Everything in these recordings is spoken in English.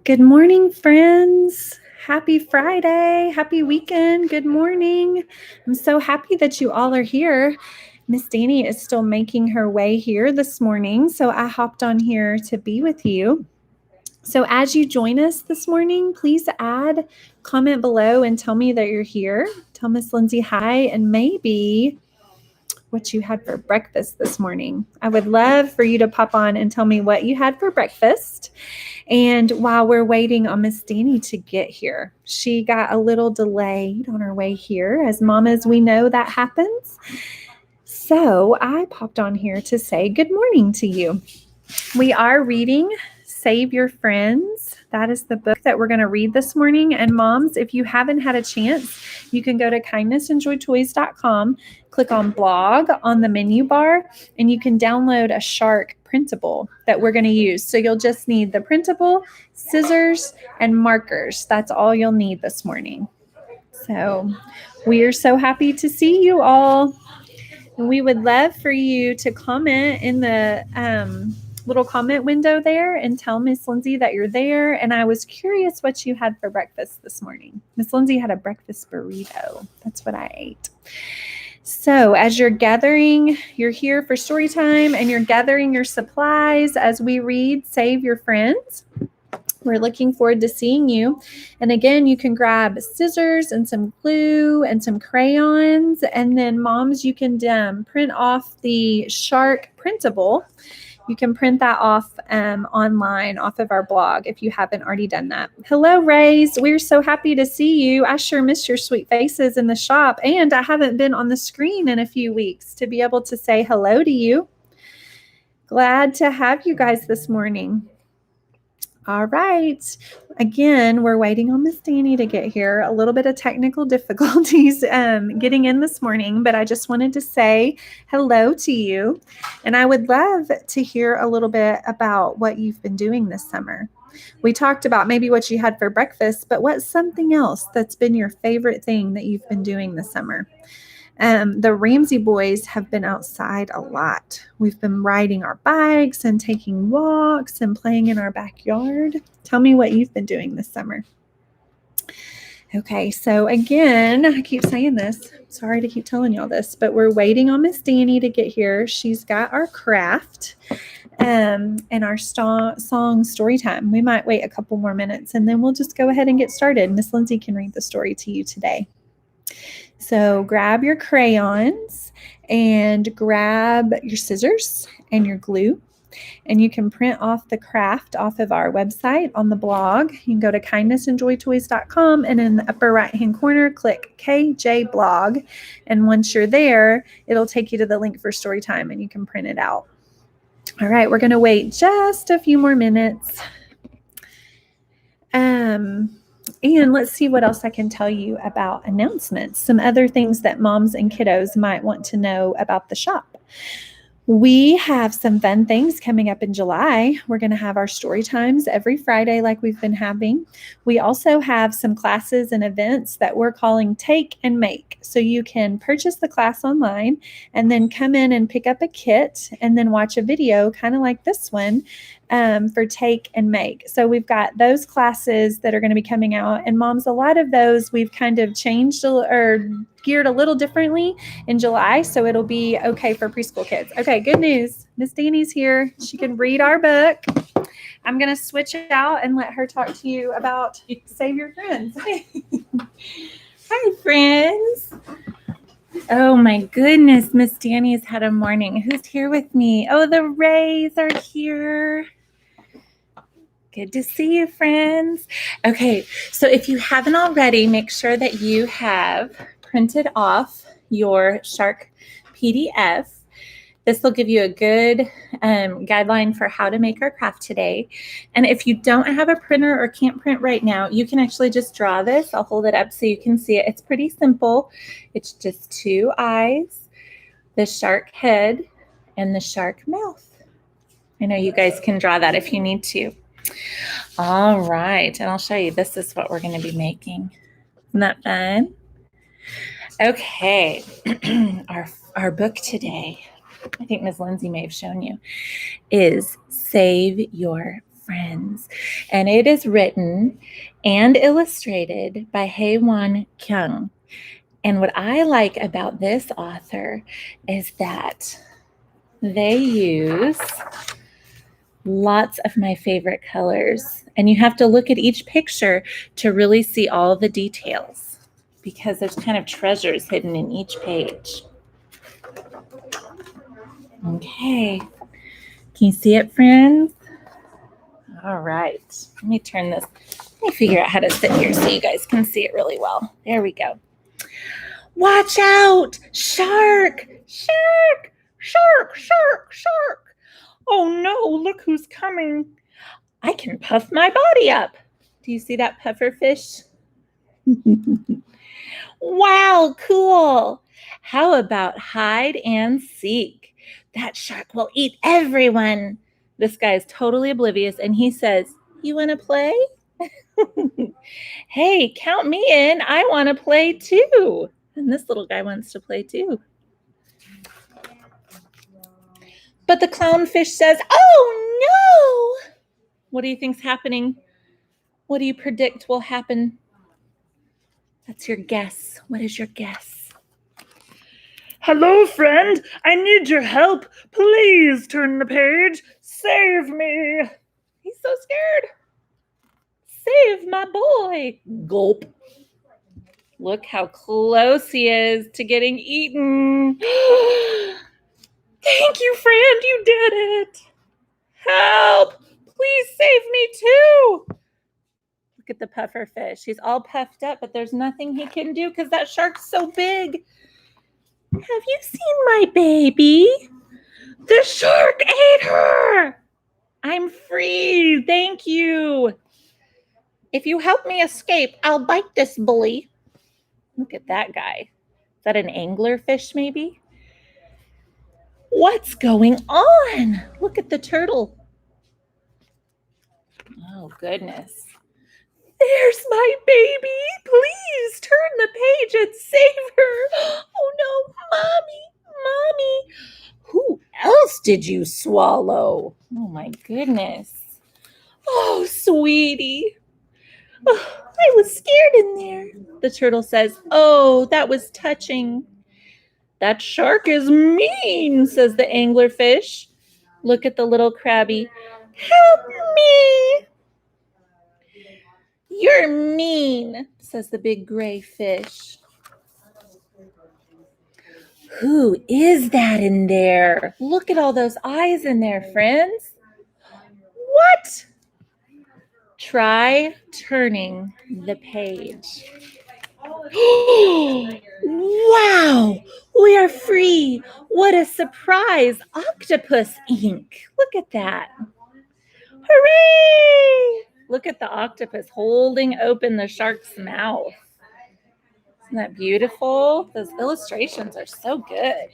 Good morning, friends. Happy Friday. Happy weekend. Good morning. I'm so happy that you all are here. Miss Danny is still making her way here this morning, so I hopped on here to be with you. So as you join us this morning, please comment below and tell me that you're here. Tell Miss Lindsay hi, and maybe what you had for breakfast this morning. I would love for you to pop on and tell me what you had for breakfast. And while we're waiting on Miss Danny to get here, she got a little delayed on her way here. As mamas, we know that happens. So I popped on here to say good morning to you. We are reading Save Your Friends. That is the book that we're going to read this morning. And moms, if you haven't had a chance, you can go to kindnessenjoytoys.com, click on blog on the menu bar, and you can download a Shark printable that we're going to use. So you'll just need the printable, scissors, and markers. That's all you'll need this morning. So we are so happy to see you all. And we would love for you to comment in the little comment window there and tell Miss Lindsay that you're there. And I was curious what you had for breakfast this morning. Miss Lindsay had a breakfast burrito. That's what I ate. So as you're gathering, you're here for story time and you're gathering your supplies as we read Save Your Friends. We're looking forward to seeing you. And again, you can grab scissors and some glue and some crayons. And then moms, you can print off the Shark printable. You can print that off online off of our blog if you haven't already done that. Hello, Rays. We're so happy to see you. I sure miss your sweet faces in the shop. And I haven't been on the screen in a few weeks to be able to say hello to you. Glad to have you guys this morning. All right. Again, we're waiting on Miss Danny to get here. A little bit of technical difficulties getting in this morning, but I just wanted to say hello to you. And I would love to hear a little bit about what you've been doing this summer. We talked about maybe what you had for breakfast, but what's something else that's been your favorite thing that you've been doing this summer? The Ramsey boys have been outside a lot. We've been riding our bikes and taking walks and playing in our backyard. Tell me what you've been doing this summer. Okay, so again, I keep saying this. Sorry to keep telling y'all this, but we're waiting on Miss Danny to get here. She's got our craft and our song story time. We might wait a couple more minutes and then we'll just go ahead and get started. Miss Lindsay can read the story to you today. So grab your crayons and grab your scissors and your glue, and you can print off the craft off of our website on the blog. You can go to kindnessenjoytoys.com, and in the upper right-hand corner, click KJ blog. And once you're there, it'll take you to the link for story time, and you can print it out. All right, we're going to wait just a few more minutes. And let's see what else I can tell you about announcements, some other things that moms and kiddos might want to know about the shop. We have some fun things coming up in July. We're going to have our story times every Friday like we've been having. We also have some classes and events that we're calling Take and Make. So you can purchase the class online and then come in and pick up a kit and then watch a video kind of like this one for Take and Make. So we've got those classes that are going to be coming out. And moms, a lot of those we've kind of changed or geared a little differently in July, so it'll be okay for preschool kids. Okay, good news. Miss Danny's here. She can read our book. I'm going to switch it out and let her talk to you about Save Your Friends. Hi, friends. Oh, my goodness. Miss Danny's had a morning. Who's here with me? Oh, the Rays are here. Good to see you, friends. Okay, so if you haven't already, make sure that you have printed off your Shark PDF. This will give you a good guideline for how to make our craft today. And if you don't have a printer or can't print right now, you can actually just draw this. I'll hold it up so you can see it. It's pretty simple. It's just two eyes, the shark head, and the shark mouth. I know you guys can draw that if you need to. All right, and I'll show you. This is what we're going to be making. Isn't that fun? Okay, our book today. I think Ms. Lindsay may have shown you, is Save Your Friends. And it is written and illustrated by Hae-won Kyung. And what I like about this author is that they use lots of my favorite colors. And you have to look at each picture to really see all the details because there's kind of treasures hidden in each page. Okay. Can you see it, friends? All right. Let me turn this. Let me figure out how to sit here so you guys can see it really well. There we go. Watch out! Shark! Shark! Shark! Shark! Shark! Oh no, look who's coming. I can puff my body up. Do you see that puffer fish? Wow, cool. How about hide and seek? That shark will eat everyone. This guy is totally oblivious and he says, "You want to play?" Hey, count me in. I want to play too. And this little guy wants to play too. But the clownfish says, "Oh no!" What do you think's happening? What do you predict will happen? That's your guess. What is your guess? Hello, friend. I need your help. Please turn the page. Save me. He's so scared. Save my boy. Gulp. Look how close he is to getting eaten. Thank you, friend. You did it. Help. Please save me too. Look at the puffer fish. He's all puffed up, but there's nothing he can do because that shark's so big. Have you seen my baby? The shark ate her. I'm free. Thank you. If you help me escape, I'll bite this bully. Look at that guy. Is that an anglerfish maybe? What's going on? Look at the turtle. Oh, goodness. There's my baby. Please turn the page and save her. Oh, no, Mommy. Who else did you swallow? Oh, my goodness. Oh, sweetie. Oh, I was scared in there. The turtle says, "Oh, that was touching." That shark is mean, says the anglerfish. Look at the little crabby. Help me. You're mean, says the big gray fish. Who is that in there? Look at all those eyes in there, friends. What? Try turning the page. Wow, we are free. What a surprise. Octopus ink. Look at that. Hooray! Look at the octopus holding open the shark's mouth. Isn't that beautiful? Those illustrations are so good.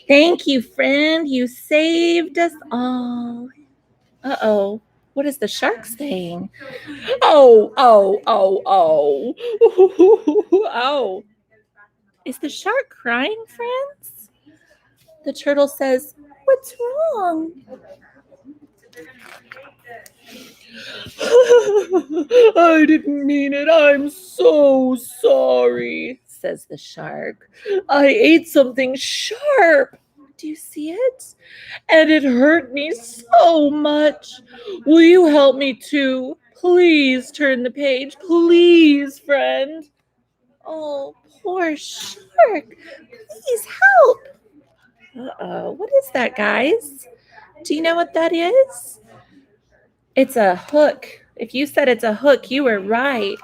Thank you, friend. You saved us all. Uh-oh. What is the shark saying? Oh. Oh. Is the shark crying, friends? The turtle says, "What's wrong?" I didn't mean it. I'm so sorry, says the shark. I ate something sharp. Do you see it? And it hurt me so much. Will you help me too? Please turn the page. Please, friend. Oh, poor shark. Please help. Uh-oh. What is that, guys? Do you know what that is? It's a hook. If you said it's a hook, you were right.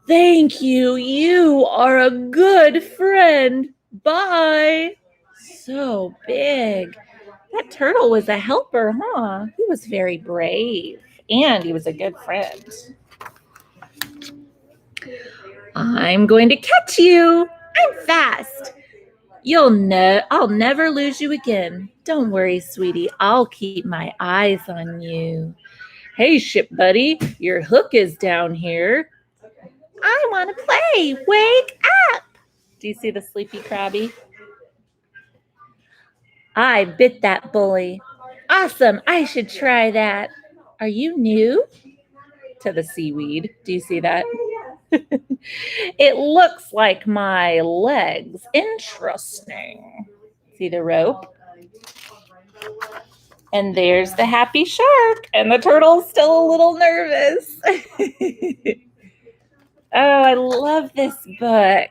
Thank you. You are a good friend. Bye. So big. That turtle was a helper, huh? He was very brave and he was a good friend. I'm going to catch you. I'm fast. I'll never lose you again. Don't worry, sweetie. I'll keep my eyes on you. Hey, ship buddy, your hook is down here. I want to play. Wake up. Do you see the sleepy crabby? I bit that bully. Awesome. I should try that. Are you new to the seaweed? Do you see that? It looks like my legs. Interesting. See the rope? And there's the happy shark, and the turtle's still a little nervous. Oh, I love this book.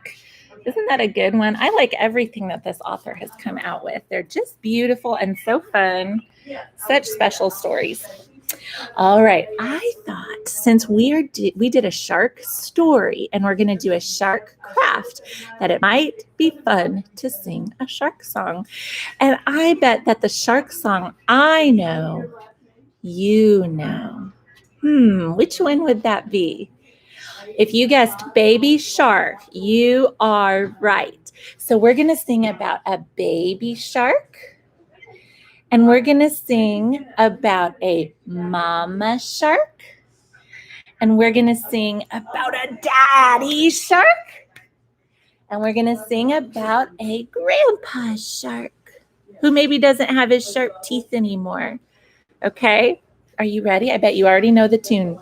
Isn't that a good one? I like everything that this author has come out with. They're just beautiful and so fun. Such special stories. All right. I thought since we did a shark story and we're going to do a shark craft, that it might be fun to sing a shark song. And I bet that the shark song I know, you know. Which one would that be? If you guessed Baby Shark, you are right. So we're going to sing about a baby shark. And we're going to sing about a mama shark. And we're going to sing about a daddy shark. And we're going to sing about a grandpa shark who maybe doesn't have his sharp teeth anymore. Okay? Are you ready? I bet you already know the tune.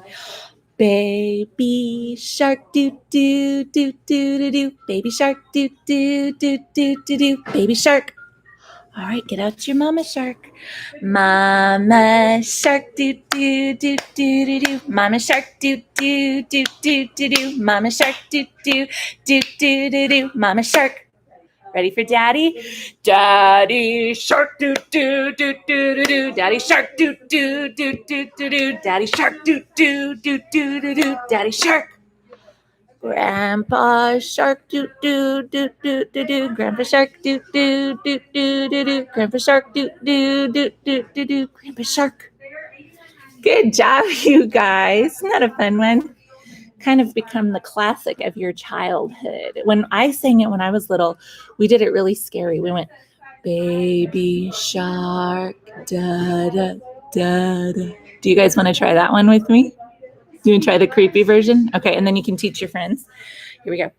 Baby shark, do do do do do do. Baby shark, do do do do do do. Baby shark. All right, get out your mama shark. Mama shark, do do do do do do. Mama shark, do do do do do do. Mama shark, do do do do do do. Mama shark. Ready for daddy? Daddy shark, do do do do do do. Daddy shark, do do do do do do. Daddy shark, do do do do do do. Daddy shark. Grandpa shark, do do do do do do. Grandpa shark, do do do do do do. Grandpa shark, do do do do do do. Grandpa shark. Good job, you guys. Isn't that a fun one? Kind of become the classic of your childhood. When I sang it when I was little, we did it really scary. We went, baby shark, da da da da. Do you guys want to try that one with me? Do you want to try the creepy version? Okay, and then you can teach your friends. Here we go.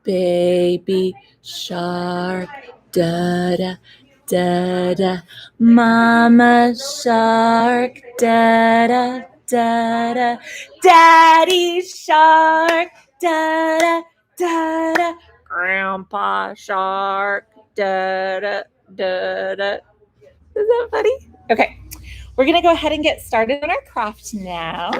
Baby shark, da da da da. Mama shark, da da da da. Daddy shark, da da da da. Grandpa shark, da da da da. Is that funny? Okay, we're gonna go ahead and get started on our craft now.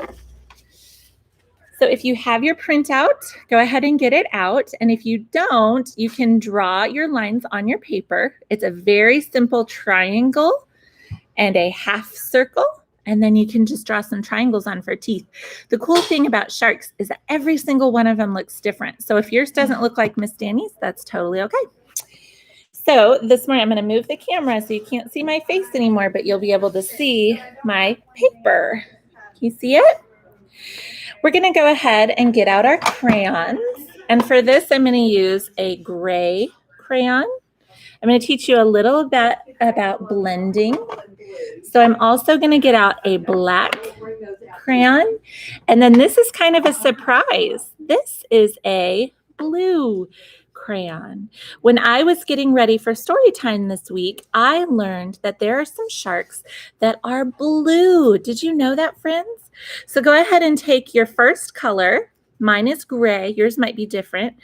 So if you have your printout, go ahead and get it out. And if you don't, you can draw your lines on your paper. It's a very simple triangle and a half circle. And then you can just draw some triangles on for teeth. The cool thing about sharks is that every single one of them looks different. So if yours doesn't look like Miss Danny's, that's totally okay. So this morning, I'm going to move the camera so you can't see my face anymore, but you'll be able to see my paper. Can you see it? We're going to go ahead and get out our crayons. And for this, I'm going to use a gray crayon. I'm going to teach you a little bit about blending. So I'm also going to get out a black crayon. And then this is kind of a surprise. This is a blue crayon. When I was getting ready for story time this week, I learned that there are some sharks that are blue. Did you know that, friends? So go ahead and take your first color. Mine is gray. Yours might be different.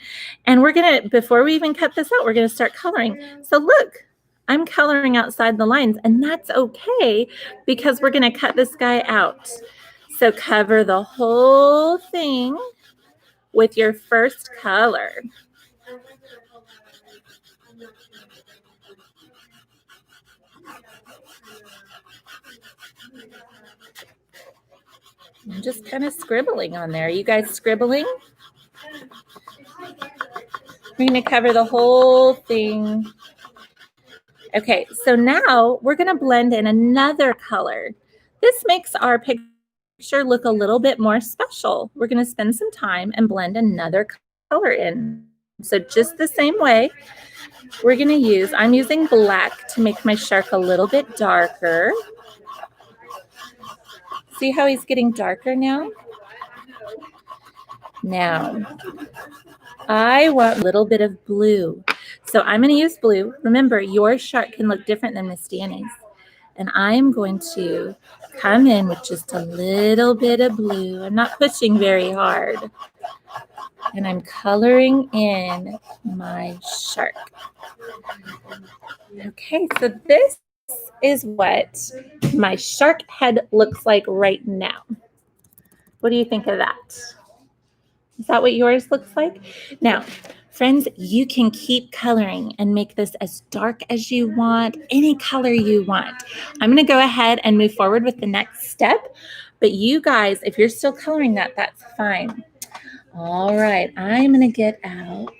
And we're going to, before we even cut this out, we're going to start coloring. So look, I'm coloring outside the lines, and that's okay because we're going to cut this guy out. So cover the whole thing with your first color. I'm just kind of scribbling on there. Are you guys scribbling? We're going to cover the whole thing. Okay, so now we're going to blend in another color. This makes our picture look a little bit more special. We're going to spend some time and blend another color in. So just the same way, we're going to use, I'm using black to make my shark a little bit darker. See how he's getting darker now? Now, I want a little bit of blue. So I'm going to use blue. Remember, your shark can look different than Miss Danny's. And I'm going to come in with just a little bit of blue. I'm not pushing very hard. And I'm coloring in my shark. Okay, so this is what my shark head looks like right now. What do you think of that? Is that what yours looks like? Now, friends, you can keep coloring and make this as dark as you want, any color you want. I'm going to go ahead and move forward with the next step. But you guys, if you're still coloring that, that's fine. All right, I'm going to get out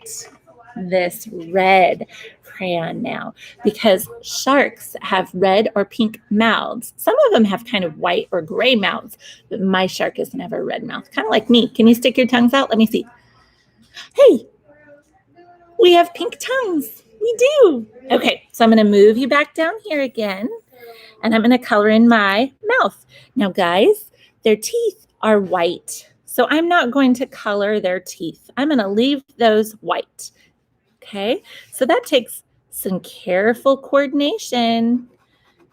this red crayon now because sharks have red or pink mouths. Some of them have kind of white or gray mouths, but my shark doesn't have a red mouth, kind of like me. Can you stick your tongues out? Let me see. Hey, we have pink tongues. We do. Okay, so I'm going to move you back down here again, and I'm going to color in my mouth. Now, guys, their teeth are white, so I'm not going to color their teeth. I'm going to leave those white. Okay, so that takes some careful coordination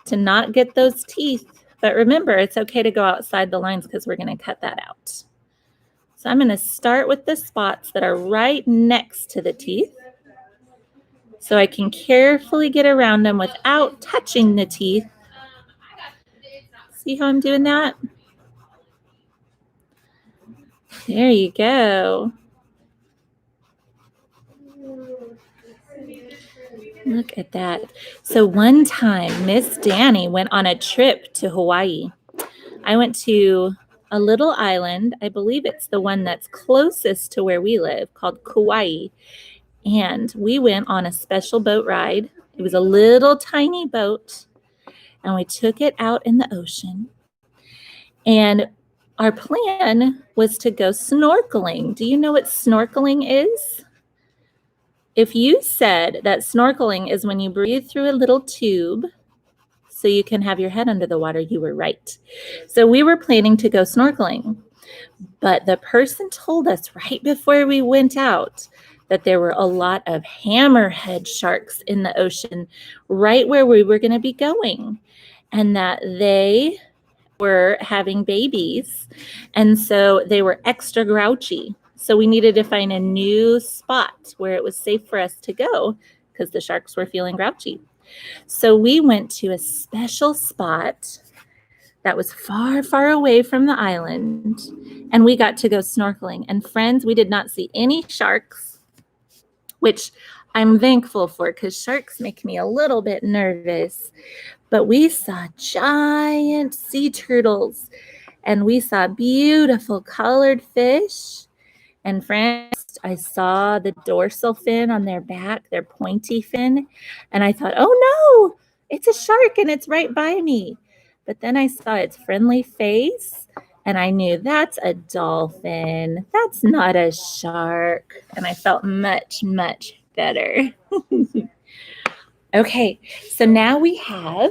to not get those teeth. But remember, it's okay to go outside the lines because we're going to cut that out. So I'm going to start with the spots that are right next to the teeth so I can carefully get around them without touching the teeth. See how I'm doing that? There you go. Look at that. So one time, Miss Danny went on a trip to Hawaii. I went to a little island. I believe it's the one that's closest to where we live, called Kauai. And we went on a special boat ride. It was a little tiny boat, and we took it out in the ocean. And our plan was to go snorkeling. Do you know what snorkeling is? If you said that snorkeling is when you breathe through a little tube so you can have your head under the water, you were right. So we were planning to go snorkeling, but the person told us right before we went out that there were a lot of hammerhead sharks in the ocean right where we were going to be going, and that they were having babies, and so they were extra grouchy. So we needed to find a new spot where it was safe for us to go because the sharks were feeling grouchy. So we went to a special spot that was far, far away from the island, and we got to go snorkeling. And friends, we did not see any sharks, which I'm thankful for because sharks make me a little bit nervous. But we saw giant sea turtles, and we saw beautiful colored fish. And friends, I saw the dorsal fin on their back, their pointy fin. And I thought, oh no, it's a shark and it's right by me. But then I saw its friendly face and I knew that's a dolphin. That's not a shark. And I felt much, much better. Okay, so now we have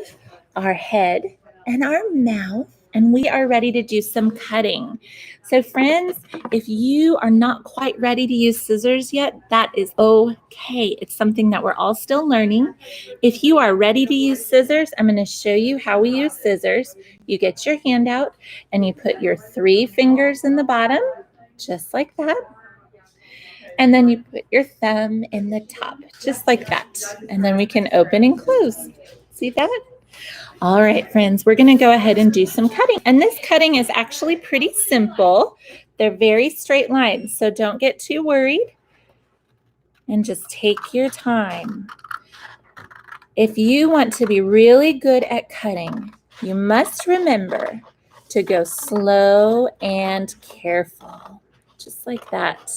our head and our mouth, and we are ready to do some cutting. So friends, if you are not quite ready to use scissors yet, that is okay. It's something that we're all still learning. If you are ready to use scissors, I'm going to show you how we use scissors. You get your hand out and you put your 3 fingers in the bottom, just like that. And then you put your thumb in the top, just like that. And then we can open and close. See that? All right, friends, we're going to go ahead and do some cutting. And this cutting is actually pretty simple. They're very straight lines, so don't get too worried. And just take your time. If you want to be really good at cutting, you must remember to go slow and careful, just like that.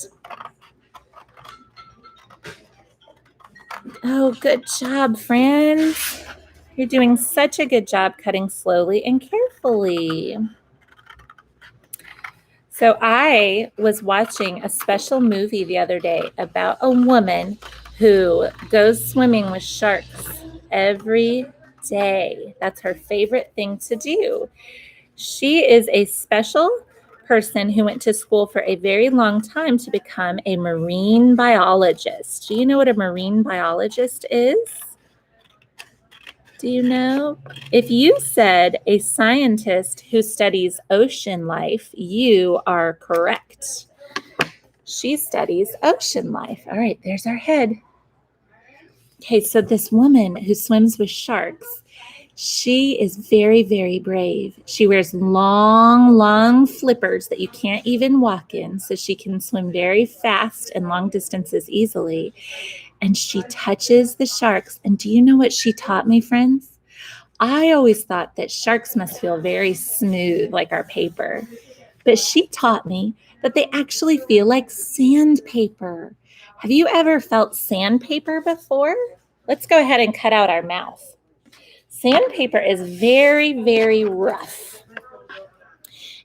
Oh, good job, friends. You're doing such a good job cutting slowly and carefully. So I was watching a special movie the other day about a woman who goes swimming with sharks every day. That's her favorite thing to do. She is a special person who went to school for a very long time to become a marine biologist. Do you know what a marine biologist is? Do you know? If you said a scientist who studies ocean life, you are correct. She studies ocean life. All right, there's our head. Okay, so this woman who swims with sharks, she is very, very brave. She wears long flippers that you can't even walk in, so she can swim very fast and long distances easily. And she touches the sharks. And do you know what she taught me, friends? I always thought that sharks must feel very smooth, like our paper. But she taught me that they actually feel like sandpaper. Have you ever felt sandpaper before? Let's go ahead and cut out our mouth. Sandpaper is very, very rough.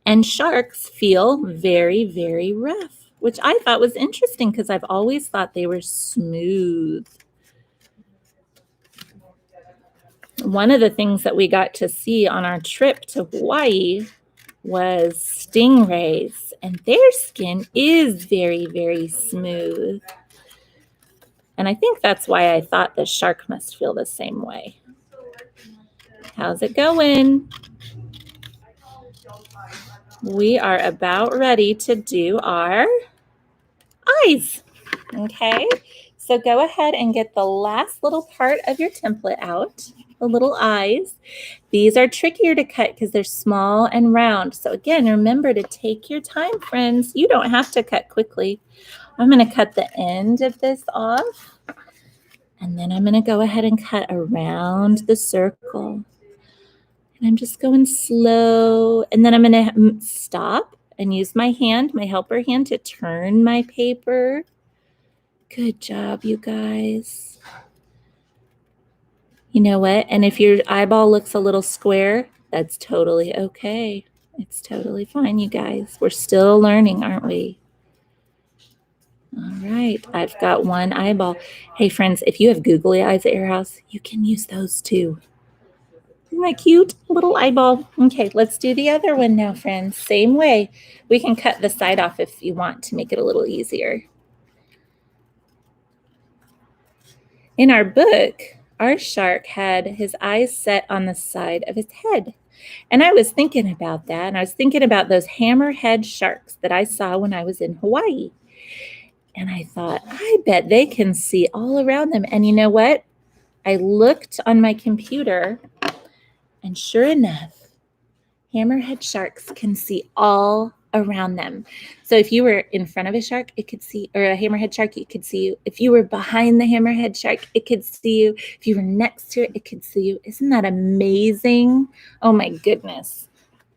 And sharks feel very, very rough, which I thought was interesting because I've always thought they were smooth. One of the things that we got to see on our trip to Hawaii was stingrays, and their skin is very, very smooth. And I think that's why I thought the shark must feel the same way. How's it going? We are about ready to do our eyes. Okay, so go ahead and get the last little part of your template out, the little eyes. These are trickier to cut because they're small and round. So again, remember to take your time, friends. You don't have to cut quickly. I'm going to cut the end of this off, and then I'm going to go ahead and cut around the circle. And I'm just going slow, and then I'm going to stop and use my hand, my helper hand, to turn my paper. Good job, you guys. You know what? And if your eyeball looks a little square, that's totally okay. It's totally fine, you guys. We're still learning, aren't we? All right, I've got one eyeball. Hey, friends, if you have googly eyes at your house, you can use those too. Isn't that cute? Little eyeball. Okay, let's do the other one now, friends. Same way. We can cut the side off if you want to make it a little easier. In our book, our shark had his eyes set on the side of his head. And I was thinking about that, and I was thinking about those hammerhead sharks that I saw when I was in Hawaii. And I thought, I bet they can see all around them. And you know what? I looked on my computer, and sure enough, hammerhead sharks can see all around them. So if you were in front of a shark, it could see, or a hammerhead shark, it could see you. If you were behind the hammerhead shark, it could see you. If you were next to it, it could see you. Isn't that amazing? Oh my goodness.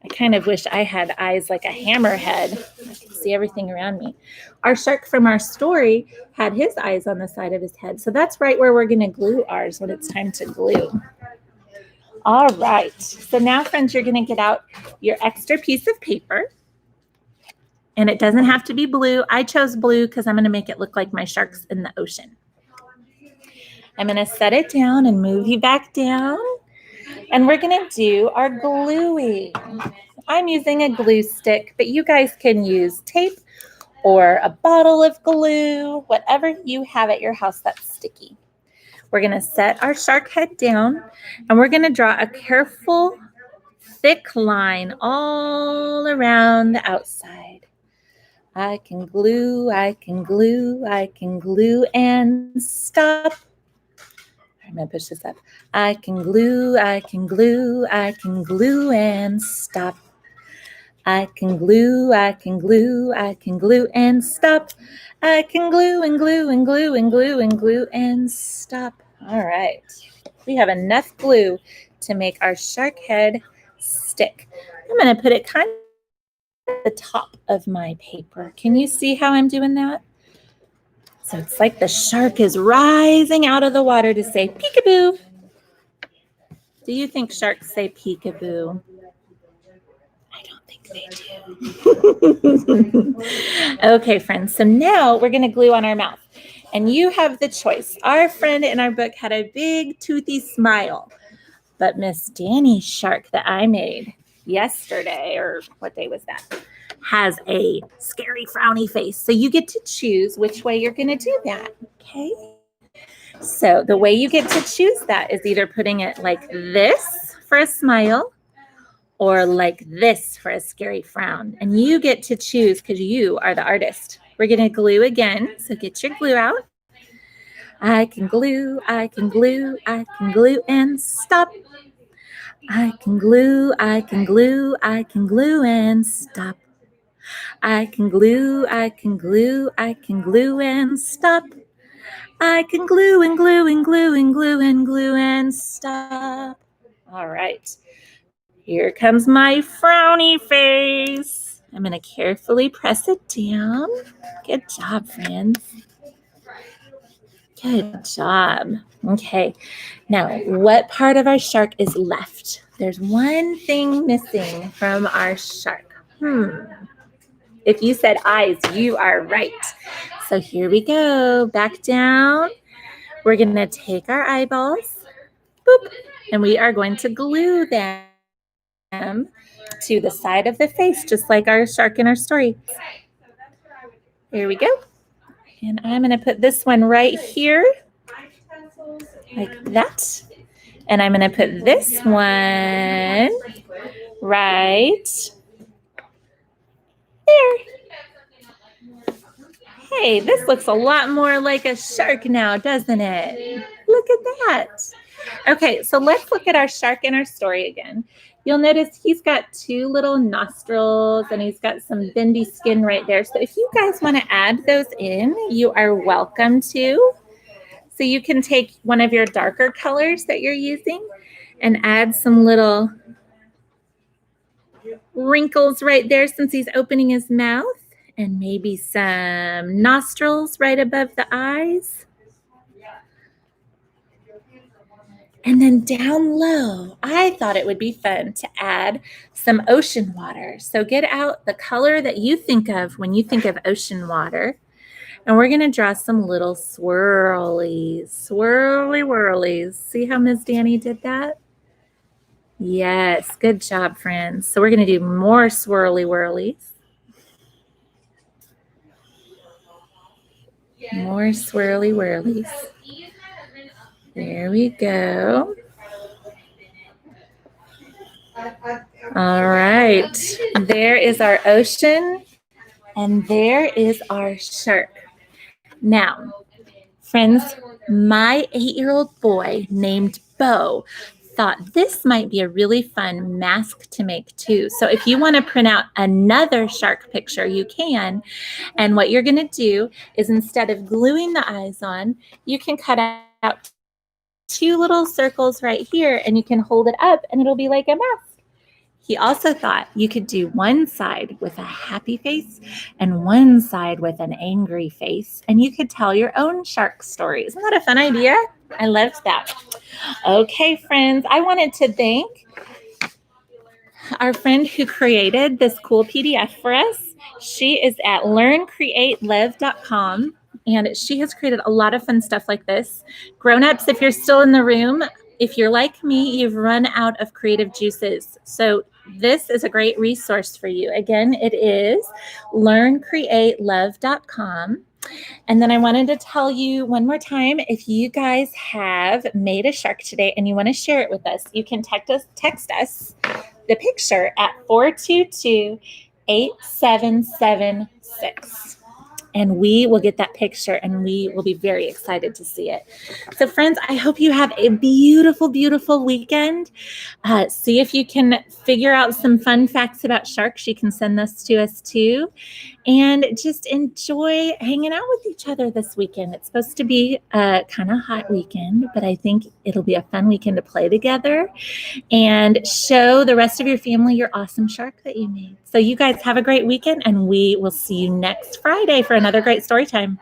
I kind of wish I had eyes like a hammerhead. I could see everything around me. Our shark from our story had his eyes on the side of his head. So that's right where we're going to glue ours when it's time to glue. All right. So now, friends, you're going to get out your extra piece of paper. And it doesn't have to be blue. I chose blue because I'm going to make it look like my shark's in the ocean. I'm going to set it down and move you back down. And we're going to do our gluing. I'm using a glue stick, but you guys can use tape or a bottle of glue, whatever you have at your house that's sticky. We're going to set our shark head down, and we're going to draw a careful, thick line all around the outside. I can glue, I can glue, I can glue and stop. I'm going to push this up. I can glue, I can glue, I can glue and stop. I can glue, I can glue, I can glue and stop. I can glue and glue and glue and glue and glue and stop. All right. We have enough glue to make our shark head stick. I'm going to put it kind of at the top of my paper. Can you see how I'm doing that? So it's like the shark is rising out of the water to say peekaboo. Do you think sharks say peekaboo? I don't think they do. Okay, friends. So now we're going to glue on our mouth. And you have the choice. Our friend in our book had a big toothy smile. But Miss Danny's shark that I made yesterday, or what day was that? has a scary frowny face. So you get to choose which way you're going to do that. Okay. So the way you get to choose that is either putting it like this for a smile or like this for a scary frown. And you get to choose because you are the artist. We're going to glue again. So get your glue out. I can glue, I can glue, I can glue and stop. I can glue, I can glue, I can glue and stop. I can glue, I can glue, I can glue and stop. I can glue and glue and glue and glue and glue and stop. All right. Here comes my frowny face. I'm going to carefully press it down. Good job, friends. Good job. Okay. Now, what part of our shark is left? There's one thing missing from our shark. If you said eyes, you are right. So here we go. Back down. We're going to take our eyeballs, boop, and we are going to glue them to the side of the face, just like our shark in our story. Here we go. And I'm going to put this one right here, like that. And I'm going to put this one right there. Hey, this looks a lot more like a shark now, doesn't it? Look at that. Okay, so let's look at our shark in our story again. You'll notice he's got two little nostrils and he's got some bendy skin right there. So if you guys want to add those in, you are welcome to. So you can take one of your darker colors that you're using and add some little wrinkles right there since he's opening his mouth, and maybe some nostrils right above the eyes. And then down low, I thought it would be fun to add some ocean water. So get out the color that you think of when you think of ocean water. And we're going to draw some little swirlies, swirly whirlies. See how Ms. Danny did that? Yes, good job, friends. So we're going to do more swirly whirlies. More swirly whirlies. There we go. All right. There is our ocean, and there is our shark. Now, friends, my 8-year-old boy named Bo thought this might be a really fun mask to make too. So if you want to print out another shark picture, you can. And what you're going to do is instead of gluing the eyes on, you can cut out two little circles right here and you can hold it up and it'll be like a mask. He also thought you could do one side with a happy face and one side with an angry face, and you could tell your own shark story. Isn't that a fun idea? I loved that. Okay, friends, I wanted to thank our friend who created this cool PDF for us. She is at learncreatelove.com, and she has created a lot of fun stuff like this. Grown-ups, if you're still in the room, if you're like me, you've run out of creative juices. So this is a great resource for you. Again, it is learncreatelove.com. And then I wanted to tell you one more time, if you guys have made a shark today and you want to share it with us, you can text us the picture at 422-8776. And we will get that picture and we will be very excited to see it. So friends, I hope you have a beautiful, beautiful weekend. See if you can figure out some fun facts about sharks. You can send this to us too. And just enjoy hanging out with each other this weekend. It's supposed to be a kind of hot weekend, but I think it'll be a fun weekend to play together and show the rest of your family your awesome shark that you made. So you guys have a great weekend, and we will see you next Friday for another great story time.